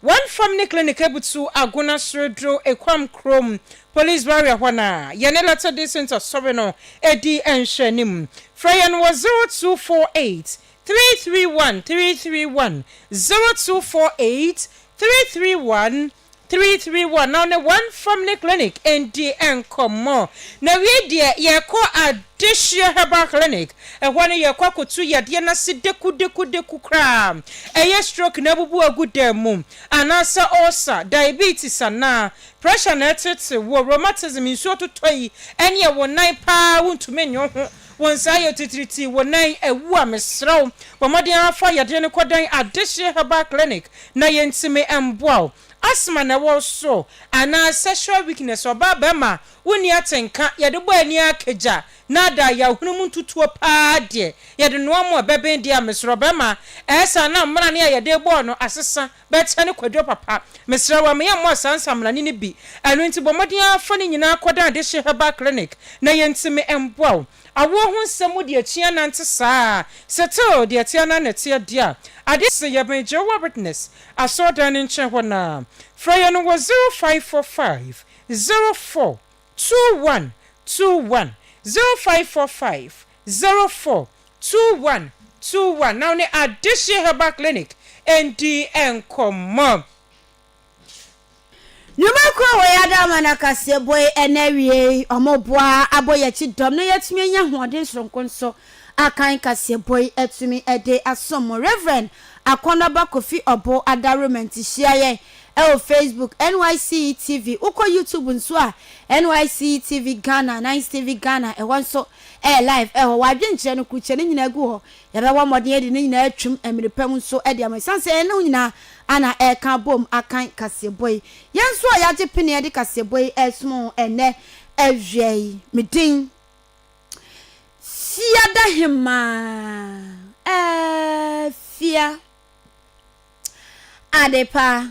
one family clinic ebutu aguna sredro ekwam krom police barrier hwana yene letter decent sorry no edi enhwenim frayan was 0248 331 331 0248 331 331 now ne one family clinic and the enkomo na we dia ye ko addition herbal clinic e hwane ye kwa kotu ye de na deku kra e stroke na bubu agudam anasa ulcer diabetes ana pressure na tete wo rheumatism nso totoyi ene ye wonan pa wontume nyo ho wonsa ye titriti wonan ewu amesrew bomode afa ye de ne kodan addition herbal clinic na ye ntime emboa asma na wo so ana sexual weakness oba bema woni atenka ye de bo ani akeja na da ya hunum tutuo pa de ye de no mo beben de amesro bema esa na mra ne ye de bo no asesa betane kwadwo papa mesra wa me mo sansamla ni bi anu nti bomodi afa ni nyina akoda de she herbal clinic na ye ntime emboa awo ho nsemu de atua na nte saa settle de atia na netia dia ade se ye ben Jehovah Witness asodan nche hona Fryer no was 0545 04 21 21 0545 04 21 21 now ne addition herbal clinic and the encomo Numako we adama na KASE3BO enewie omoboa aboye chidom no yetumi nya hoden sonkonso akan KASE3BO etumi ede asomo Reverend Akonaba Kofi Obo adarement hia Facebook Nyce TV uko YouTube nso a Nyce TV Ghana Nyce TV Ghana wonso live wadwenche no kuche ne nyina gu ho yabe wa modern edi ne nyina atwum emirepam nso edi amasanse ne nyina ana eka bom akan KASE3BO yenso a yaje pene edi KASE3BO esmo ene awiei medin siada hima fia adepa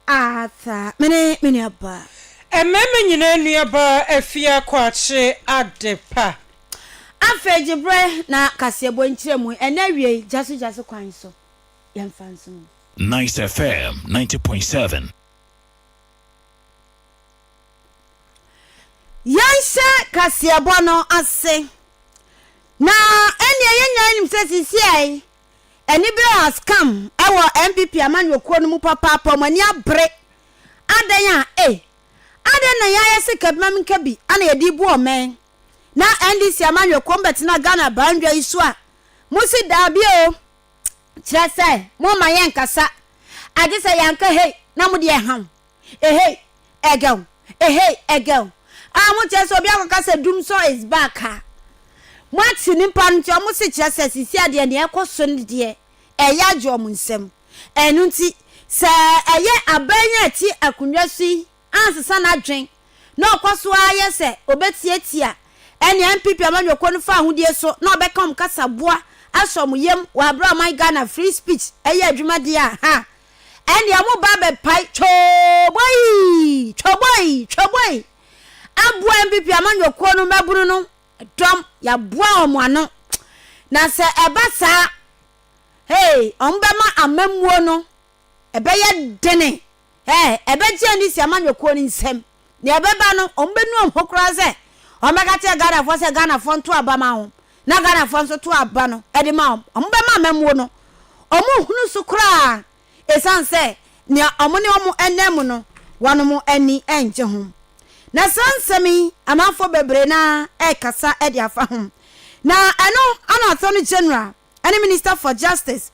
ata mene aba ememe nyina nuaba afia kwache adepa afejibre na KASE3BO nchiremu enawie Gyasogyaso kwan so yemfanso Nyce FM 90.7 Nyce KASE3BO no ase na ene yenya nim sesisi ai eni be has come ewo MPP amanyokuo no mu papa pomani abre adan adan na ya yese kabam nkabi ana yedi bu omen na NDC amanyokuo betina Ghana bandwa isu a musi dabi o kirase mo mayen kasa agise yanka hey na mu de ham egel mu cheso obi akokasa dum so is back ha Mwati nimpa nti omu si kirase sisi ade ne ekoso ndie eya jo mu nsem enu nti se eye abanya ti akunwa si ansesa na dwen na okoso aye se obetietia ene MPP amanyoko no fa ahudie so na obekom kasaboa asom yem wa bra my Ghana free speech eye adwuma dia ha ene amu ba be pai choboy abu MPP amanyoko no mabunu no dom ya boa omano na se ebasa ombema amamuo no ebeye dene ebeje ndi si amanyokuo ni nsem ne ebeba no ombenu omhokura se omega te Ghana fo se Ghana fo nto aba ma ho na Ghana fo nso to aba no edi ma ombema amamuo no omuhunu sukura esanse ne omone omu enem no wano ani enje ho na sansemi amafo bebre na kasa edi afa hom na eno ana attorney general and minister for justice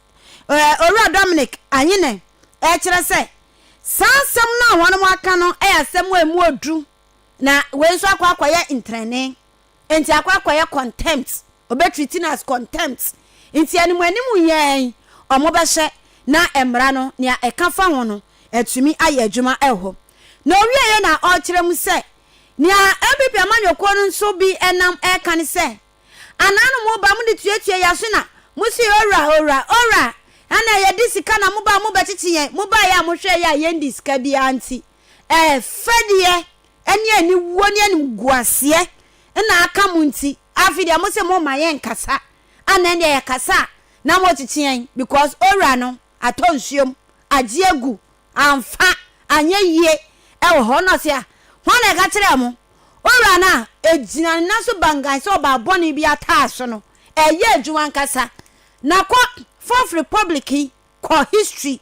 Ora Dominic anyine kire se sansem na wonu aka no asem emu odu na wenso akwaye entrene enti akwaye contempt obetreating as contempt enti animu yen omo be hye na emra no ne ekafa ho no atumi aye adwuma eho na owieye na o kire mu se nia MPP amanyoko no nso bi enam kan se ananu mo ba mu de tuetue ya so na musi ora ana ye disika na mo ba mo betitiye mo ba ya mo hwe ya ye disika bi anti fedie eni ani woni ani guase na aka mu nti afide mo se mo maye nkasa ana ne ye kasa na mo titiye because ora no atonsuom agiegu amfa anye yie e wo no se a hwan na ga kire mo ora na ejina na so bangan so ba boni bi ataaso no eye adwuma nkasa na kwa Fourth Republic ko history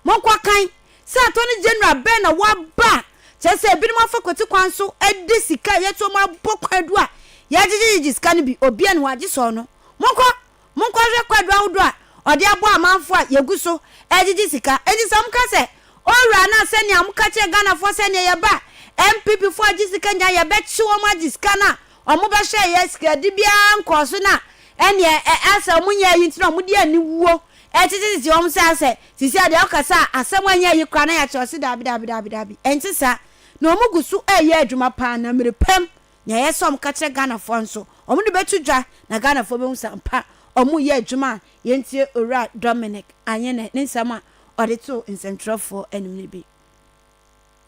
mon kwa kan se attorney general ben na wa ba chese bi no afakoti kwan so edi sika yeto ma bokwadu a ya jiji sika no bi obi an waje so no monko hwe kwadu awdo a ode abo amanfo a yegu so ejiji sika eji sam ka se ora na se ne amka che Ghana fo se ne ye ba MPP fo aji sika nya ye be chi wo ma sika na omo be hwe ye sika di bia nko so na ene asa munya yi ntino mudi ani wuo etiti om se sisi ade okasa asem anya yi kwa na ya chose dabi entisa na omugusu eye adwuma pa na mirepem nya yesom ka kire Ghana fo nso omu de betudwa na Ghana fo be nsampa omu ye adwuma yentie ora Dominic anyene ne nsama ode to incentrofo enumne bi.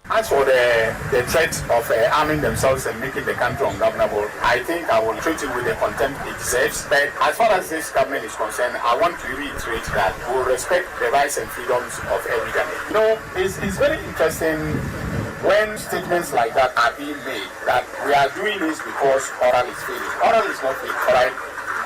As for the threat of arming themselves and making the country ungovernable, I think I will treat it with the contempt it deserves. But as far as this government is concerned, I want to reiterate that we will respect the rights and freedoms of every Ghanaian. You know, it's very interesting when statements like that are being made, that we are doing this because oral is failing. Oral is not failing, all right?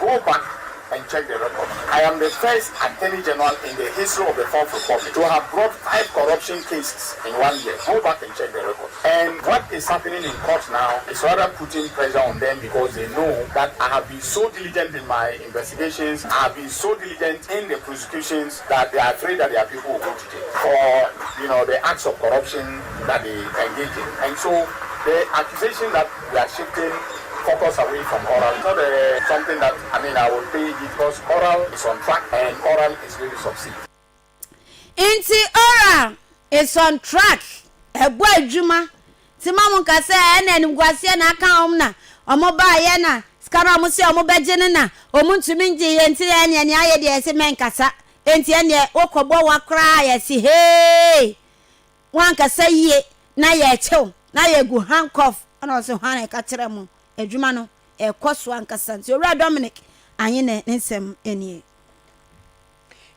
Go back and check the record. I am the first Attorney General in the history of the Fourth Republic to have brought 5 corruption cases in 1 year. Go back and check the record. And what is happening in court now is rather putting pressure on them because they know that I have been so diligent in my investigations, I have been so diligent in the prosecutions that they are afraid that their people will go to jail for the acts of corruption that they engage in. And so the accusation that we are shifting focus away from oral. It's not something that I will pay because oral is on track and oral is going to succeed. Inti oral is on track. Ebo adwuma. Ti mamu ka se ene ngwase na aka na omo ba ye na skara omo se omo beje ne na omo ntumi nje ye nti ene ne aye de ese menkasa. Enti ene okobo wa kra ye si hey. Wan ka se ye na ye chew na ye gu handcuff ana so han e ka kire mu. Adwuma no ekoso ankasa nti owura Dominic anyene nsem enie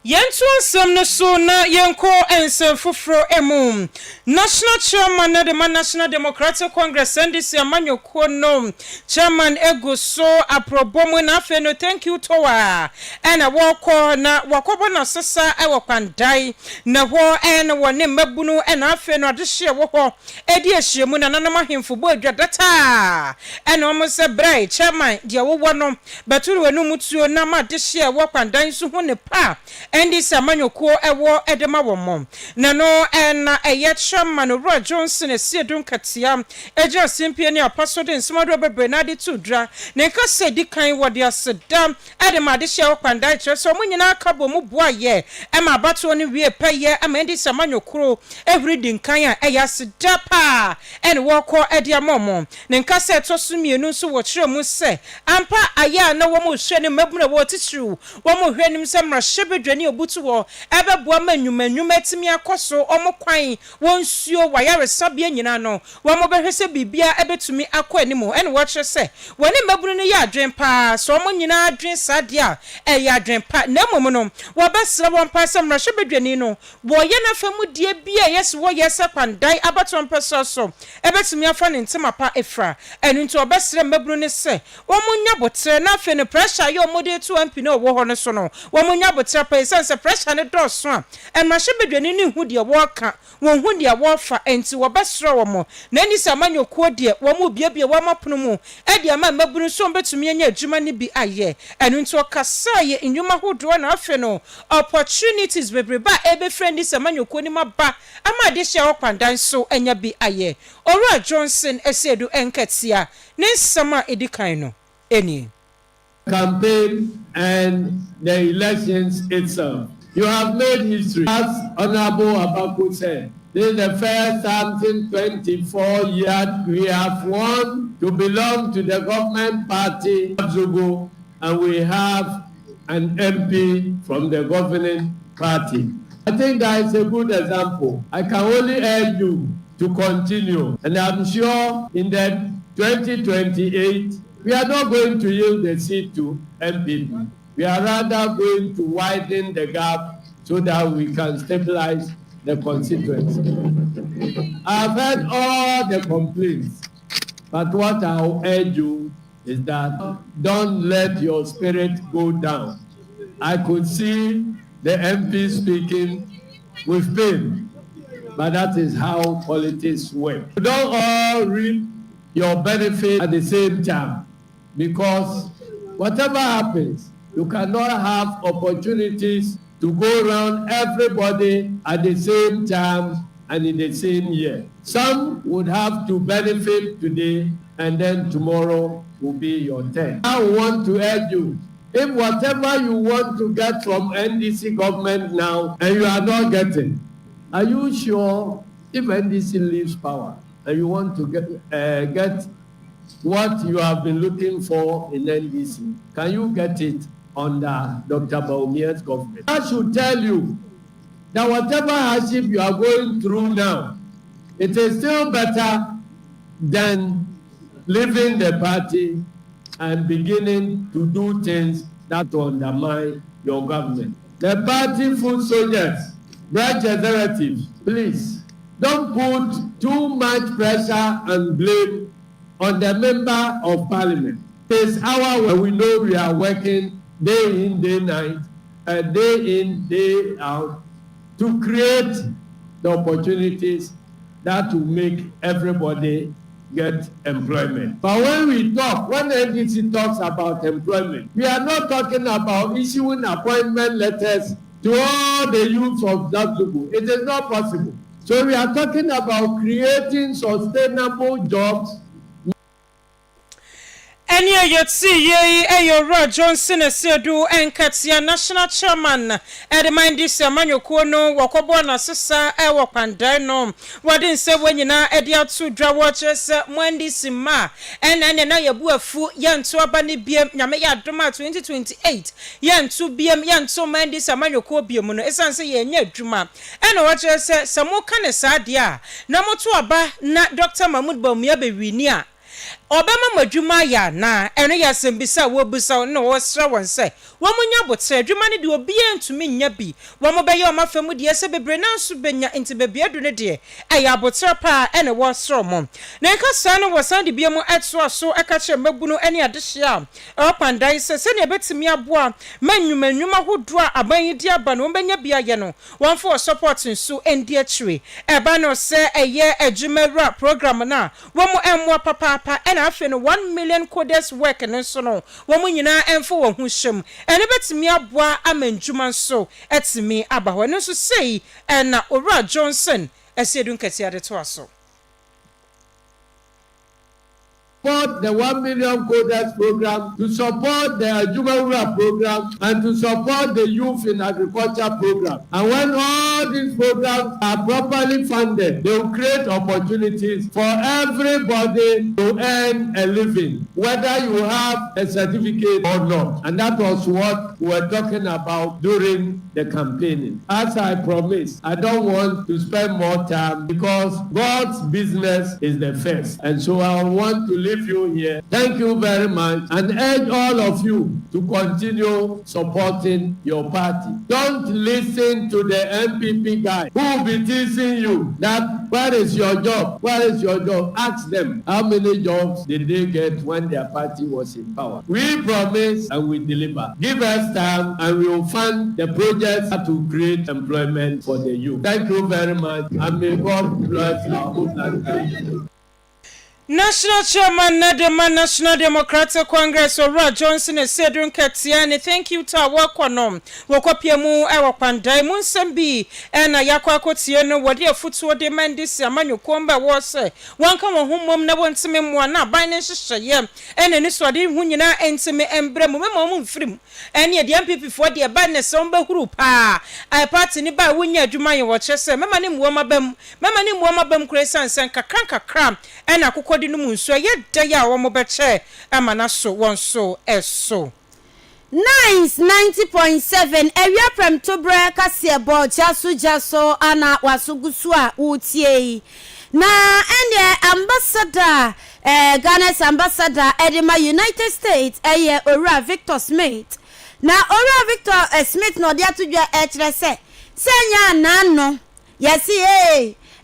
yentu nsem no so na yenko ensem foforo emu national chairman of the National Democratic Congress NDC amanyoko no chairman ego so aprobomu na afe no thank you towa ena woko na wakobo na sesa e wakwandai na ho ena wone mabunu ena afe no adehye wo ho edi ahyemu na nanam ahemfo bo adwadata ena omo se brai chairman dia wo no baturu wenu mutuo na ma adehye wakwandai so ho ne pa endi samanyoko ewo edema womo na no na eye chairman Roy Johnson esiedun katia eja simpie ne apaso de nsmado bebre na de tudra ne nka se di kan wode aseda edema de hye okwanda kire so mo nyina akabo mu boaye ema abato ne wie peye ema endi samanyoko everything kan a eya aseda pa ene woko edi amomo ne nka se to so mienu so wo kire mu se ampa aya na wo mo hwe ne mabuna wo titiru wo mo hwe nim se mra hyebedwani obutu wo ebeboa manyuma timi akoso omo kwan wonsuo wayare sabia nyina no wo mo behwe se bibia ebetumi akwanimo ene wo kire se woni mabunu no ya adwen pa so omo nyina adwen sadia ya adwen pa na momo no wo besra wo mpa se mra hyebedwani no wo ye na famu die bia yes wo yesa kwandai abato mpa so ebetumi afa ne ntema pa efra enu nti obesra mabunu ne se wo mo nya botre na fe ne pressure yo mode to ampi no wo ho no so no wo mo nya botre pa sense pressure ne do so a emahye bedwani ne hu de wo ka wo hu de wo fa enti wo besro wo mo na ni samanyoko de wo mo biebie wo mapono mu e de ama mabunu so betumi anya adwuma ne bi aye enu nti o kasa ye ndwuma hodo na afe no opportunities bebreba ebe friend ni samanyoko ni maba ama de hye wo kwandan so anya bi aye Owura Johnson esiedu enkatia ne nsama edikan no eni campaign and the elections itself. You have made history. As Honorable Abaku said, this is the first time in 24 years we have won to belong to the government party, KASE3BO, and we have an MP from the governing party. I think that is a good example. I can only urge you to continue, and I'm sure in the 2028, we are not going to yield the seat to MPP. We are rather going to widen the gap so that we can stabilize the constituency. I've heard all the complaints, but what I'll urge you is that don't let your spirit go down. I could see the MP speaking with pain, but that is how politics work. You don't all reap your benefit at the same time, because whatever happens, you cannot have opportunities to go around everybody at the same time and in the same year. Some would have to benefit today, and then tomorrow will be your turn. I want to urge you, if whatever you want to get from NDC government now and you are not getting, are you sure if NDC leaves power and you want to get what you have been looking for in NDC, can you get it under Dr. Baumia's government? I should tell you that whatever hardship you are going through now, it is still better than leaving the party and beginning to do things that will undermine your government. The party foot soldiers, branch executives, please don't put too much pressure and blame on the member of parliament. It's our way. We know we are working day in, day night, day in, day out to create the opportunities that will make everybody get employment. But when we talk, when the NDC talks about employment, we are not talking about issuing appointment letters to all the youths of KASE3BO. It is not possible. So we are talking about creating sustainable jobs. Enya yotsi ye Eyo Johnson Esedu Enkatia National Chairman Edemind Samanyokuo no wakobo na sesa ewo pandai no wadin se wenyina edi atu dwa watches Mwendi Sima ene na yebu afu yentu aba ne biem nyame ya doma 2028 yentu biem yentu Mwendi Samanyokuo biem no esanse ye nya adwuma ene watches samo kane saade a na moto aba na Dr. Mahmoud Bawumia bewini a Obama madwuma ya na eno ya sembisa wo busa no wo sra won se wo munya botre adwuma ne de obi antumi nya bi wo mo beye o mafam de ese bebre na nso benya enti bebi adu ne de eya botre pa ene wo sra mo na nka sa no wo san de bia mu etso so eka che magunu ene adehia o pandai se ne betimi aboa manwuma hodo a aban di aba no benya bia ye no won for support nso endi achire eba no se eye adwuma program na wo mo emwa papa ena afi no 1 million coders work no so no wo mu nyina emfo wo hu hyem ene betimi aboa amandwuma so etimi aba ho no so sei ena Owura Johnson Esedu nkati ade to aso. Support the 1 million coders program, to support the Ajumawura program, and to support the youth in agriculture program. And when all these programs are properly funded, they will create opportunities for everybody to earn a living, whether you have a certificate or not. And that was what we were talking about during the campaigning. As I promised, I don't want to spend more time because God's business is the first. And so I want to leave you here. Thank you very much, and urge all of you to continue supporting your party. Don't listen to the MPP guy who will be teasing you that where is your job? Where is your job? Ask them how many jobs did they get when their party was in power. We promise and we deliver. Give us time and we will fund the projects that will create employment for the youth. Thank you very much, and may God bless our whole. National Chairman Nadema National Democratic Congress Owura Johnson Esedu nkatiane thank you to our kwanom wokopia mu ewo pandai mu nsembi na yakwa akotie no wode afutuo de mandisi amanyoko mba wo se wanka wo homom na wontime mu na ban ne hyehyeye ene ni so de hu nyina entime embre mu mema mu mfirim ene de MPP fo de ban ne so mba huru pa ai party ni ba wonya adwuma ye wo kyese mema ne muo mabam kresan sen kakran ena akokodi no mu nso ye da ya wo mo beche amana so won so eso Nyce 90.7 ewia prem to bre KASE3BO Gyasogyaso ana wasugusu a utie na ende ambassador Ghana's ambassador Edema United States Owura Victor Smith na Owura Victor Smith no dia tudwa ekire se senya nano yesi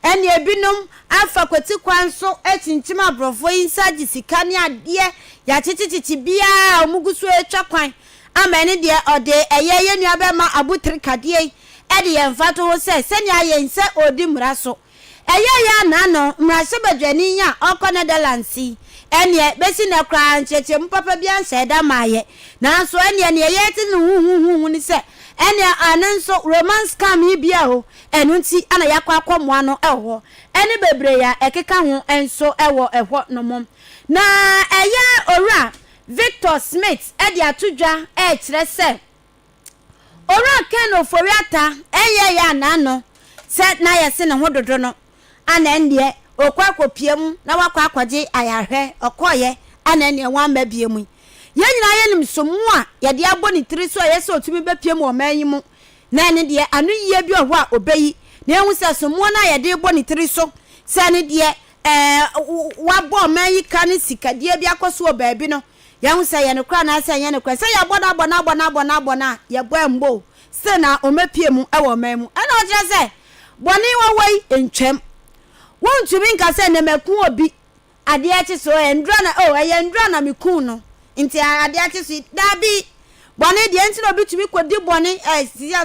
ene ebinom afa kwati kwan so etinchim abrofo insa gisika ne ade ya chichichi bia omugusu etwa kwan amene de ode eyeye nuabe ma abutri kade ede yemfato ho se sene ayense odi mraso eyeye na no mrase badwani ya okone dalansi ene besi na kra ncheche mpapa bia nse da maye na so ene ne yeti hu ni se ene anenso romance scam bia ho enunti ana yakwa akomoa no eho ene bebre ya ekeka ho enso ewo eho no mom na eye ora Victor Smith edi atudwa kire se ora ken oforiata eye ya na no se na yese ne ho dodo no ana ende okwa kopiem na wakwa akwaje ayahwe okoye ana ene wan ba biemu yenyina yenim somu a yede aboni tiri so yese otumi bepiem o manyimu na ene de anu yie bi oho a obeyi na ehun se somu na yede boni tiri so se ne de wabo manyi kan sikadie bi akoso obaabi no yehun se ye ne kra na se ye ne kra se ya bona ye boembo se na omepiem ewo manmu ana oje se boni wawai entwem wontumi nka se ne meku obi ade achi so endra na endra na meku no nti ade achi so dabi boni de enti no bitumi kodi boni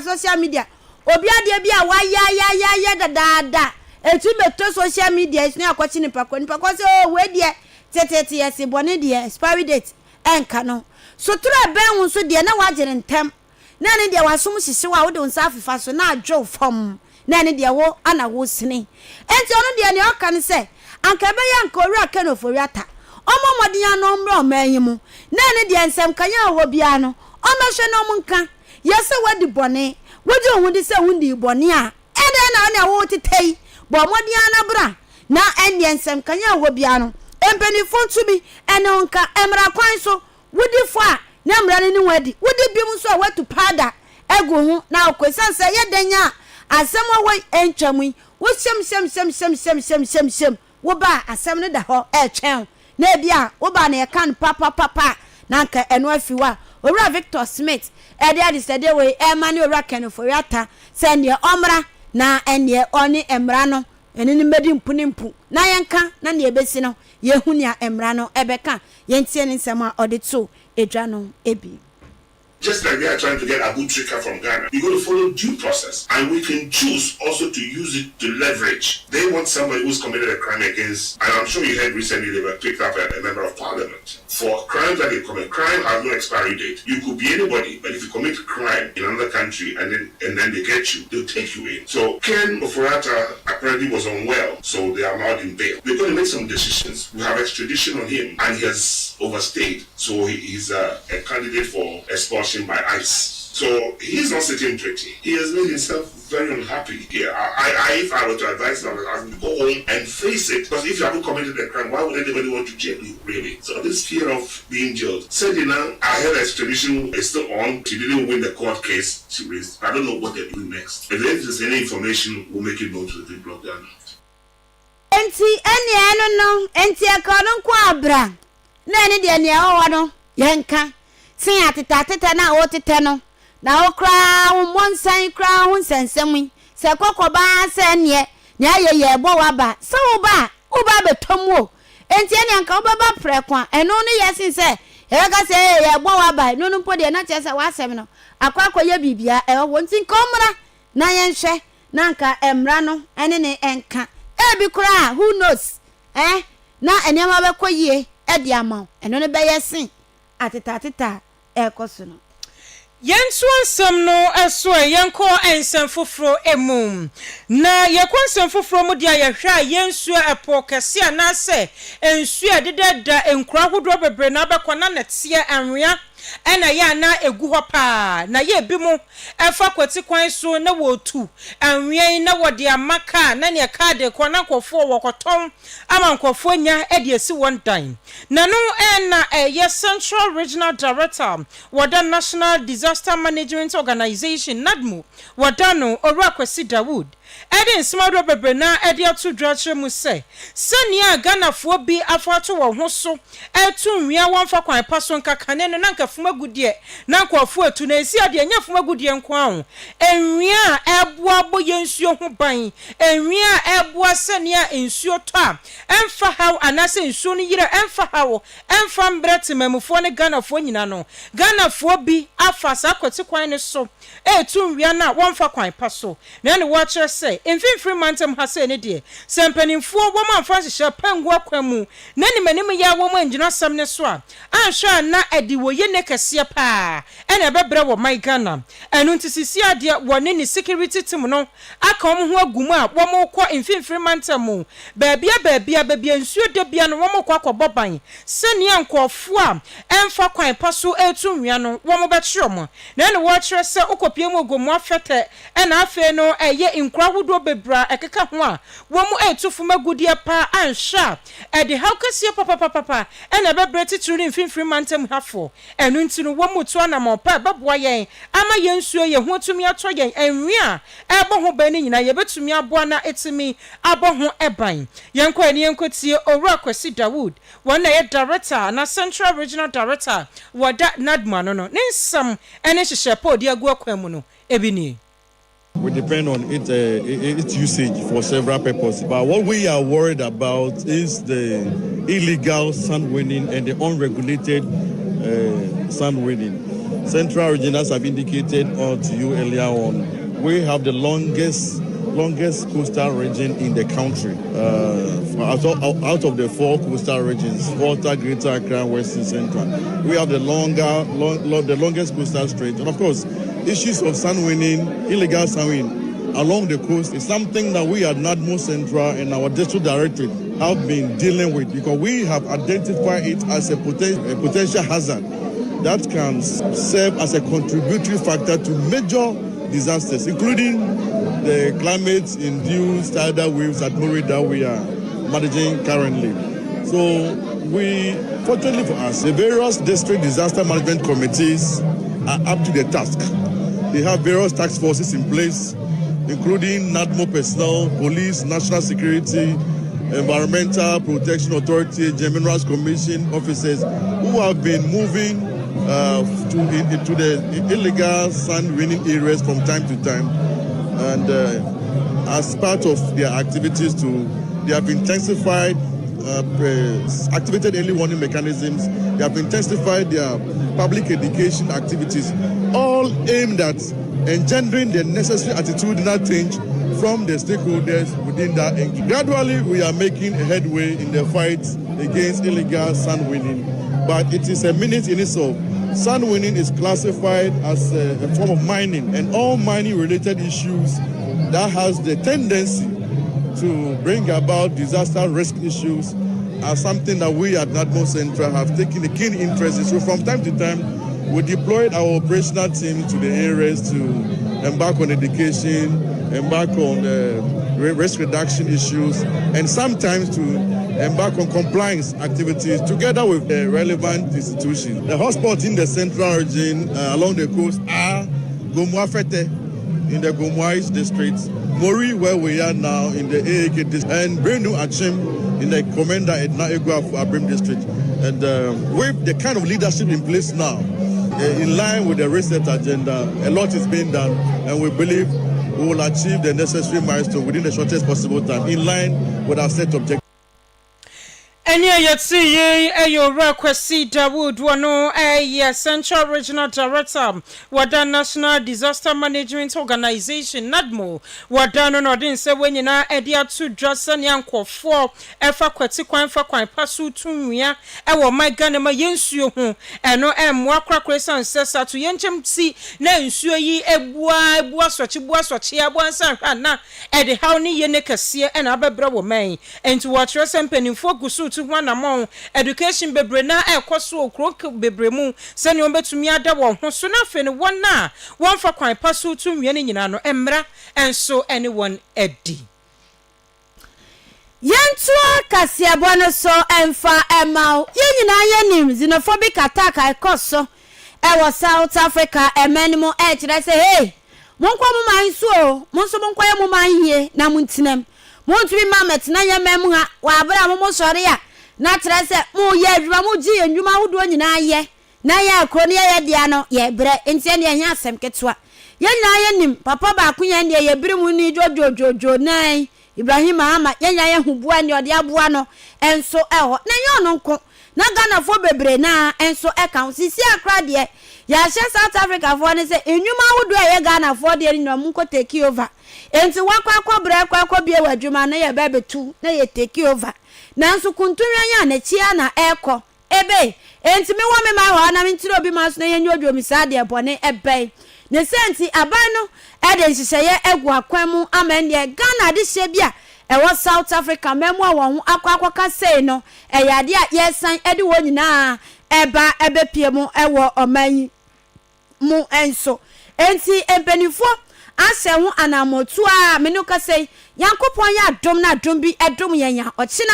social media obi ade bia wa ya dada etu beto social media is na akwachi ni pakwa se we de tetete yes boni de expiry date enka no so tura ben hu so de na wagere ntem na ne de wasum sisi wa wo de nsa afifa so na adwo fom na ne de wo ana wo sini enti onu de ne okan se anka be ya nka ori aka no foriata omomodin no mra omanyimu na ne de nsem kanya wo bia no omehwe no munka yese wadi bone wodi ohun de se hundi bone a ede na na wo tetei bo modin na bra na ende nsem kanya wo bia no empeni fontumi ene onka emra kwan so wodi fo a na mra ne wadi wodi bim so watu pada egu hu na okwesa se yedanya asem wo entwamu wo sem wo ba asem ne da ho etwen na bia wo ba na yekan papa na nka eno afiwa owura Victor Smith ede ade sede we mani owura ken foriata se ne omra na ene oni emra no ene ni medi mpunimpu na yenka na ne ebesi no yehu ne emra no ebeka yentie ne nsem a ode to edwa no ebi. Just like they are trying to get a good tricker from Ghana, you're going to follow due process. And we can choose also to use it to leverage. They want somebody who's committed a crime against, and I'm sure you heard recently they were picked up a member of parliament. For crimes that they commit, crime has no expiry date. You could be anybody, but if you commit crime in another country and then they get you, they'll take you in. So Ken Oforata apparently was unwell, so they are allowed in bail. They're going to make some decisions. We have extradition on him, and he has overstayed. So he's a candidate for expulsion by ICE. So he's not sitting pretty. He has made himself very unhappy here. If I were to advise him, I would go home and face it. Because if you haven't committed a crime, why would anybody want to jail you, really? So this fear of being jailed. Sadly now, I heard extradition is still on. She didn't win the court case she raised. I don't know what they're doing next. If there's any information, we'll make it known to the people of Ghana. Enti eni no enti akono kwa abra na eni de ne awo no yenka sin ateta na wo tete no na wo kra wo monsan kra wo nsensemi se kokoba se ne ayeye bo waba se wo ba betomo enti eni anka wo ba prekwa eno no yesin se e ga se ye bo waba no no pode na chese wa asem no akwakoye bibia e wo ntin komra na yenhwe na anka emra no ene ne enka ebi kura who knows na enema be koyie e di ama eno ne be yesin ateta ekoso no yenso nsem no eso yenko ensem foforo emum na yekonsem foforo mu dia yehwa yenso epo kese anase ensu ededa enkura hodo bebre na bekona netie anwea ena ya na egu ho pa na ye bi mu efa kwati kwan so na wotu anwea na wode amaka na ne ka de kona kofo wokoton ama nkofo nya ede esi one time na no na ye Central Regional Director wada National Disaster Management Organization NADMO wada no Owura Kwesi Dawood edin smado bebre na edi atu dwache mu se senia ganafo bi afato wo ho so etu nwia wonfa kwan paso nkakane no nanka fumagudie na nkofo etu na esi ade nya fumagudie nko aho enwia eboa boye nsuo ho ban enwia eboa senia nsuo to a emfa haw anase nsuo no yire emfa haw emfa mbrete mamufo ne ganafo nyina no ganafo bi afa sa kwati kwan ne so etu nwia na wonfa kwan paso na ne wo kire se mfimfiri mantem ha se ne de sempanimfo wo manfa hye pangu akwamu na ne manim ya wo manjina sam ne so a anhwa na edi wo ye ne kase pa ene bebre wo my Ghana enu ntisisi ade wone ne security team no aka ho agumu a wo mo kɔ mfimfiri mantem baabia nsuo de bia no wo mo kɔ akɔbɔban sene ankɔfo a emfa kwan paso etu nwia no wo mo bɛkyerɛ mo na ne wo kyerɛ se ukopie mu ogomu afete ena afe no eye inkra hodo bebra ekeka ho a wo mo etu fumagudie pa anhwa ede hawkase papa ena bebre tituri mfimfiri mantem hafo enu ntinu wo mo to anamo pa beboa yen ama yensuo ye ho tumi ato yen enwi a ebo ho bani nyina ye betumi aboa na etimi abo ho eban yenko ani yenkotie owura kwasi Dawood wona ye director na Central Regional Director wada nadma no nsam ene hyehye pa odi agu akwamu no ebini. We depend on its usage for several purposes. But what we are worried about is the illegal sand winning and the unregulated sand winning. Central regions have indicated to you earlier on, we have the longest coastal region in the country. Out of the 4 coastal regions, Volta, Greater Accra, Western Central, we have the longest coastal stretch. And of course, issues of sand winning, illegal sand winning along the coast is something that we at NADMO Central and our district directorate have been dealing with, because we have identified it as a potential hazard that can serve as a contributory factor to major disasters, including the climate-induced tidal waves at Murray that we are managing currently. So fortunately for us, the various district disaster management committees are up to the task. They have various task forces in place, including NADMO personnel, police, national security, environmental protection authority, Minerals Commission officers who have been moving into the illegal sand winning areas from time to time. And as part of their activities they have intensified, activated early warning mechanisms, they have intensified their public education activities, all aimed at engendering the necessary attitudinal change from the stakeholders within that engine. Gradually, we are making a headway in the fight against illegal sand winning, but it is a minute in itself. Sand winning is classified as a form of mining, and all mining-related issues that has the tendency to bring about disaster risk issues are something that we at NADMO Central have taken a keen interest in. So from time to time, we deployed our operational team to the areas to embark on education, embark on risk reduction issues, and sometimes to embark on compliance activities together with the relevant institutions. The hotspots in the central region along the coast are Gomuafete in the Gomuais district, Mori where we are now in the AAK district, and Brenu Achim in the Commander Edna Egua Abrim district. And with the kind of leadership in place now, in line with the reset agenda, a lot is being done, and we believe we will achieve the necessary milestone within the shortest possible time, in line with our set objectives. Enya yatsi ye ayora Kwasi Dawood wano Central Regional Director wada National Disaster Management Organization NADMO wada no nodin se wenyina edi atu dwasa ne ankofo efa kwati kwan fa kwan pasu tunwia ewo my Ghana ma yensuo ho eno emwa kwakresan sesa to yenchem ti na nsuo yi ebua sochi abuansa hwa na edi haw ni ye ne kase ena abebra wo man enti watre sempanimfo gusu to wanamon education bebre na ekoso okro bebre mu se ne obetumi ada wo ho so na fe ne wona wonfa kwan paso tunwie ne nyina no emra enso anyone edi yentua KASE3BO no so emfa emau yenyina yenim xenophobic attack ekoso e wo South Africa emenimo e kire se hey monkwa mo man so mo so monkwa ye mo man hie na muntinem mo ntumi ma metena ye mem ha wa abra mo sore ya na tere se mo ye adwuma mo gi adwuma hodo nyina ye na ye akro ne ye dia no ye bre enti ne ye asem ketwa ye nyina ye nim papa ba akunya ne ye bere mu ni jojojojo nan Ibrahim ama ye nya ye hubua ne ode aboa no enso eho na ye ono nko na Ghana fo bebre na enso account sisi akra de ya she South Africa fo ne se enwuma hodo ye Ghana fo de ni no mko take over enti wakwa bre kwa bie wadwuma na ye bebetu na ye take over nanso kuntunwa ya na chia na eko ebe enti me wo me ma ho na me ntiro obi ma so na ye nyodwo mi sa de bone ebe ne senti aban no ede nhihye egu akwan mu amene Ghana de hye bia ewo South Africa memu awon akwa sei no eyade a yesan ede wo nyina eba ebepie mu ewo oman mu enso enti empenifo ase ho anamotu a menuka sei yankopon ya dom na dom bi edom yenya ochina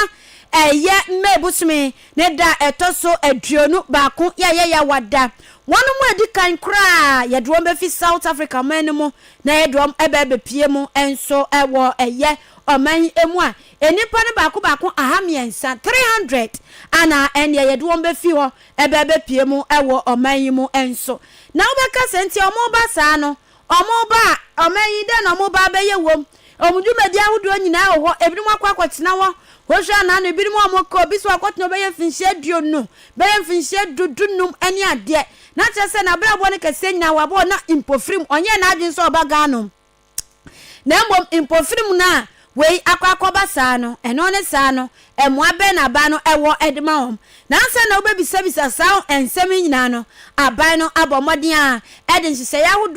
eye mebusumi ne da etoso aduonu baako ya wada wonu mu edikan kra ye dwom be fi South Africa manemu na ye dwom ebe pie mu enso ewo eye oman emu a enipa ne baako ahamiensa 300 ana ene ye dwom be fi ho ebe pie mu ewo oman mu enso na obeka senti omo ba sa no omo ba oman yi de no omo ba be ye wom omudumedi ahudo nyina ho ebinim akwakotena wo hosha na no ebinim amoko biso akotena be ye finhye duonu be ye finhye dudunum ani ade na chese na brabo ne kese nyina wabo na impofrim onye na adwen so obagano na mbom impofrim na wei akwakoba saa no eno ne saa no emwa be na ba no ewo edema hom na se na obebisa saa ensem nyina no aban no abomoden a edin hye ya hodo